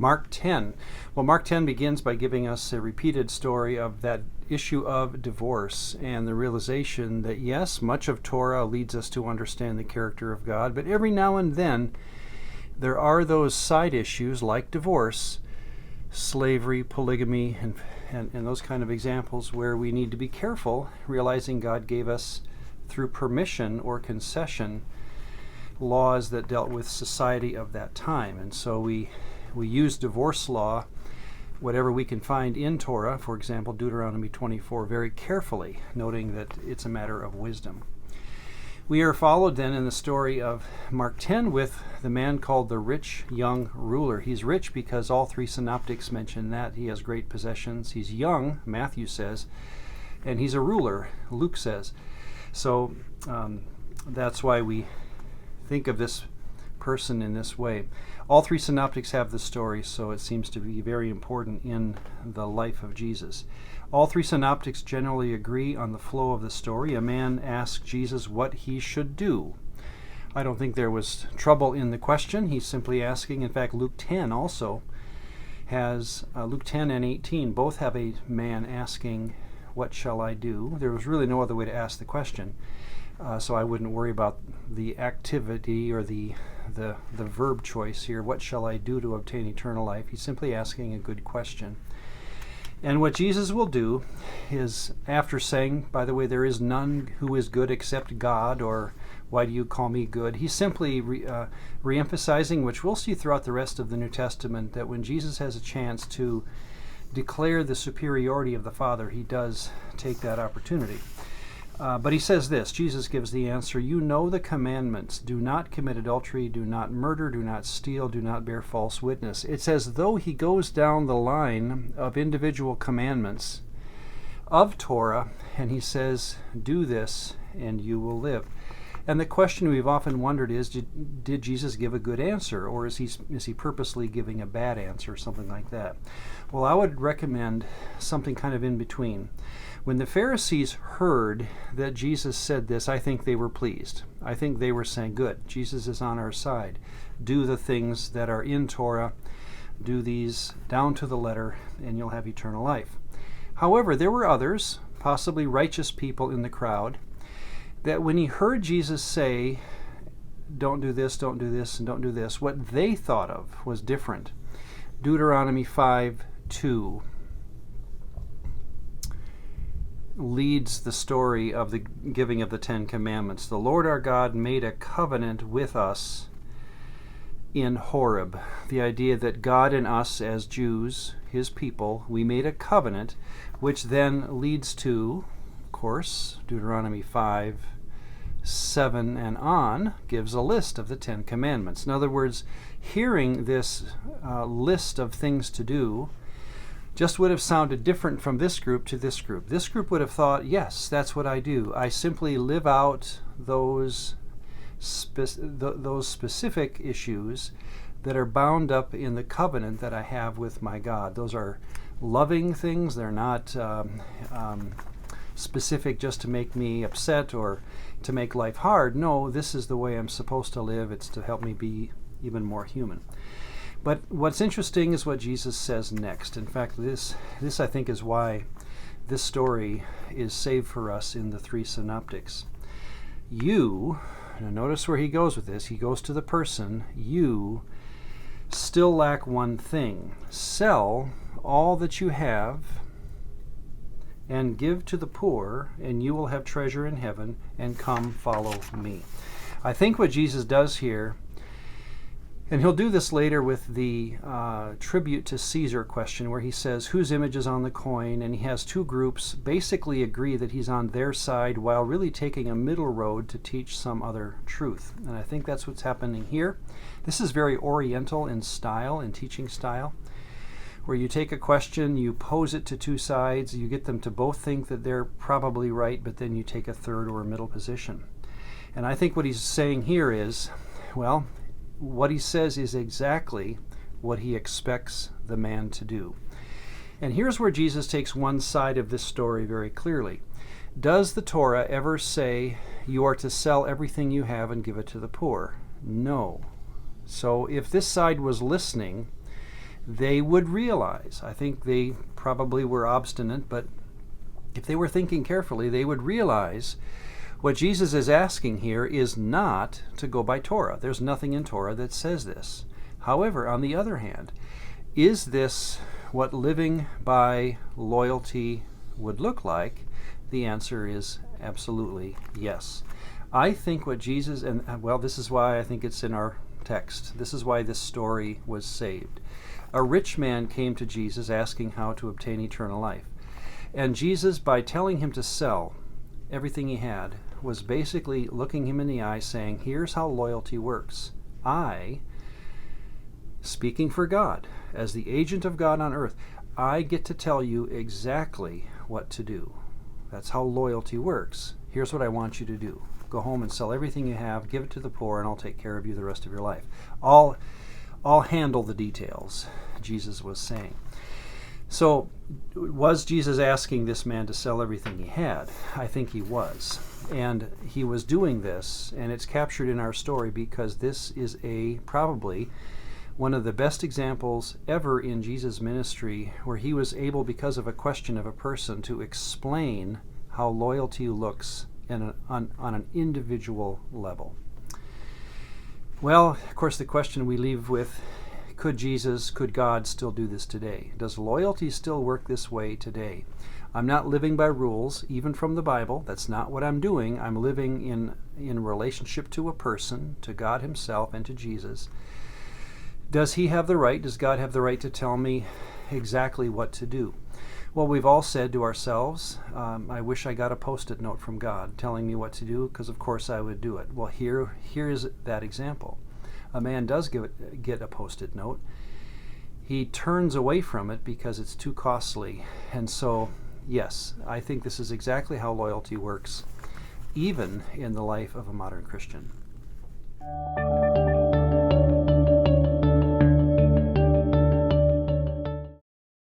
Mark 10. Well, Mark 10 begins by giving us a repeated story of that issue of divorce and the realization that, yes, much of Torah leads us to understand the character of God, but every now and then there are those side issues like divorce, slavery, polygamy, and those kind of examples where we need to be careful, realizing God gave us, through permission or concession, laws that dealt with society of that time. And so we use divorce law, whatever we can find in Torah, for example, Deuteronomy 24, very carefully, noting that it's a matter of wisdom. We are followed then in the story of Mark 10 with the man called the rich young ruler. He's rich because all three synoptics mention that. He has great possessions. He's young, Matthew says, and he's a ruler, Luke says. So that's why we think of this person in this way. All three synoptics have the story, so it seems to be very important in the life of Jesus. All three synoptics generally agree on the flow of the story. A man asked Jesus what he should do. I don't think there was trouble in the question. He's simply asking. In fact, Luke 10 also has, Luke 10 and 18 both have a man asking, "What shall I do?" There was really no other way to ask the question. So I wouldn't worry about the activity or the verb choice here. What shall I do to obtain eternal life? He's simply asking a good question. And what Jesus will do is, after saying, by the way, there is none who is good except God, or why do you call me good? He's simply re-emphasizing, which we'll see throughout the rest of the New Testament, that when Jesus has a chance to declare the superiority of the Father, he does take that opportunity. But he says this, Jesus gives the answer, "You know the commandments. Do not commit adultery, do not murder, do not steal, do not bear false witness." It's as though he goes down the line of individual commandments of Torah, and he says, do this and you will live. And the question we've often wondered is, did Jesus give a good answer, or is he purposely giving a bad answer, something like that? Well, I would recommend something kind of in between. When the Pharisees heard that Jesus said this, I think they were pleased. I think they were saying, good, Jesus is on our side. Do the things that are in Torah, do these down to the letter, and you'll have eternal life. However, there were others, possibly righteous people in the crowd, that when he heard Jesus say, don't do this, and don't do this, what they thought of was different. Deuteronomy 5:2 leads the story of the giving of the Ten Commandments. The Lord our God made a covenant with us in Horeb. The idea that God and us as Jews, his people, we made a covenant, which then leads to, of course, Deuteronomy 5:7 and on, gives a list of the Ten Commandments. In other words, hearing this list of things to do just would have sounded different from this group to this group. This group would have thought, yes, that's what I do. I simply live out those specific issues that are bound up in the covenant that I have with my God. Those are loving things. They're not specific just to make me upset or to make life hard. No, this is the way I'm supposed to live. It's to help me be even more human. But what's interesting is what Jesus says next. In fact, this I think is why this story is saved for us in the three synoptics. You, now notice where he goes with this. He goes to the person. You still lack one thing. Sell all that you have and give to the poor, and you will have treasure in heaven, and come follow me. I think what Jesus does here, and he'll do this later with the tribute to Caesar question, where he says, whose image is on the coin? And he has two groups basically agree that he's on their side while really taking a middle road to teach some other truth. And I think that's what's happening here. This is very Oriental in style, in teaching style, where you take a question, you pose it to two sides, you get them to both think that they're probably right, but then you take a third or a middle position. And I think what he's saying here is, well, what he says is exactly what he expects the man to do. And here's where Jesus takes one side of this story very clearly. Does the Torah ever say you are to sell everything you have and give it to the poor? No. So if this side was listening, they would realize, I think they probably were obstinate, but if they were thinking carefully, they would realize what Jesus is asking here is not to go by Torah. There's nothing in Torah that says this. However, on the other hand, is this what living by loyalty would look like? The answer is absolutely yes. I think what Jesus, and well, this is why I think it's in our text. This is why this story was saved. A rich man came to Jesus asking how to obtain eternal life. And Jesus, by telling him to sell everything he had, was basically looking him in the eye saying, here's how loyalty works. I, speaking for God, as the agent of God on earth, I get to tell you exactly what to do. That's how loyalty works. Here's what I want you to do. Go home and sell everything you have, give it to the poor, and I'll take care of you the rest of your life. I'll handle the details, Jesus was saying. So, was Jesus asking this man to sell everything he had? I think he was. And he was doing this, and it's captured in our story because this is probably one of the best examples ever in Jesus' ministry where he was able, because of a question of a person, to explain how loyalty looks on an individual level. Well, of course, the question we leave with, could God still do this today? Does loyalty still work this way today? I'm not living by rules, even from the Bible. That's not what I'm doing. I'm living in relationship to a person, to God himself and to Jesus. Does he have the right? Does God have the right to tell me exactly what to do? Well, we've all said to ourselves, I wish I got a Post-it note from God telling me what to do, because of course I would do it. Well, here is that example. A man does get a Post-it note. He turns away from it because it's too costly. And so, yes, I think this is exactly how loyalty works, even in the life of a modern Christian.